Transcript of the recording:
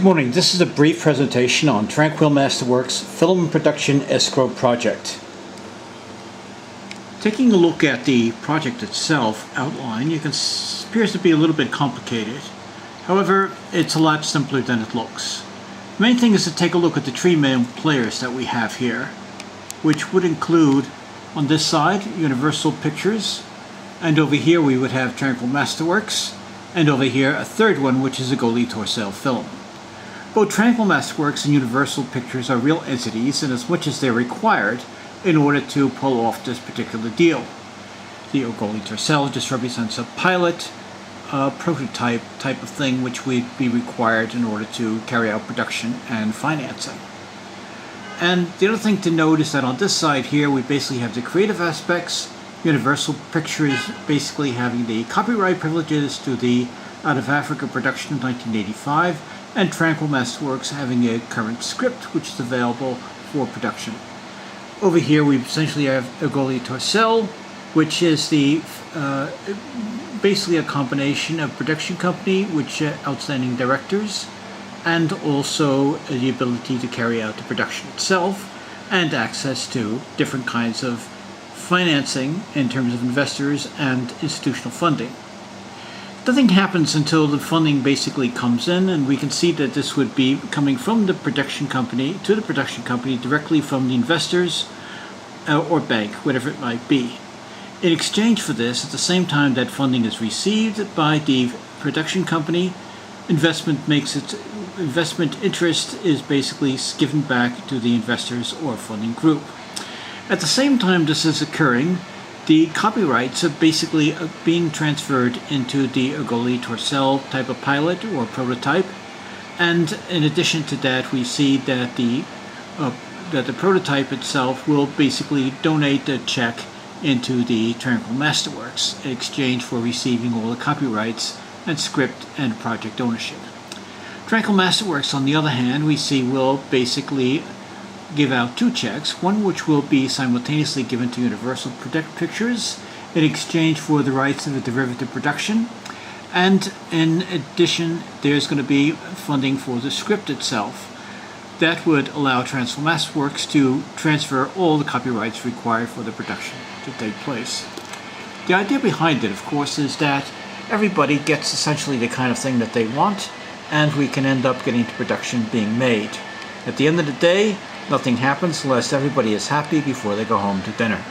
morning. This is a brief presentation on Tranquil Masterworks Film Production Escrow Project. Taking a look at the project itself outline, appears to be a little bit complicated. However, it's a lot simpler than it looks. The main thing is to take a look at the three main players that we have here, which would include, on this side, Universal Pictures, and over here we would have Tranquil Masterworks, and over here a third one, which is Agoli Torcel Film. Both Tranquil Masterworks and Universal Pictures are real entities in as much as they're required in order to pull off this particular deal. The Agoli Torcel just represents a pilot, prototype type of thing which would be required in order to carry out production and financing. And the other thing to note is that on this side here we basically have the creative aspects, Universal Pictures basically having the copyright privileges to the Out of Africa production of 1985, and Tranquil Masterworks having a current script which is available for production. Over here we essentially have Agoli Torcel, which is the basically a combination of production company, which outstanding directors, and also the ability to carry out the production itself, and access to different kinds of financing in terms of investors and institutional funding. Nothing happens until the funding basically comes in, and we can see that this would be coming from the production company to the production company directly from the investors or bank, whatever it might be. In exchange for this, at the same time that funding is received by the production company, investment interest is basically given back to the investors or funding group. At the same time this is occurring, the copyrights are basically being transferred into the Agoli Torcel type of pilot or prototype, and in addition to that we see that the prototype itself will basically donate a check into the Tranquil Masterworks in exchange for receiving all the copyrights and script and project ownership. Tranquil Masterworks, on the other hand, we see will basically give out two checks, one which will be simultaneously given to Universal Pictures in exchange for the rights of a derivative production, and in addition there's going to be funding for the script itself. That would allow Tranquil Masterworks to transfer all the copyrights required for the production to take place. The idea behind it, of course, is that everybody gets essentially the kind of thing that they want, and we can end up getting to production being made. At the end of the day, nothing happens unless everybody is happy before they go home to dinner.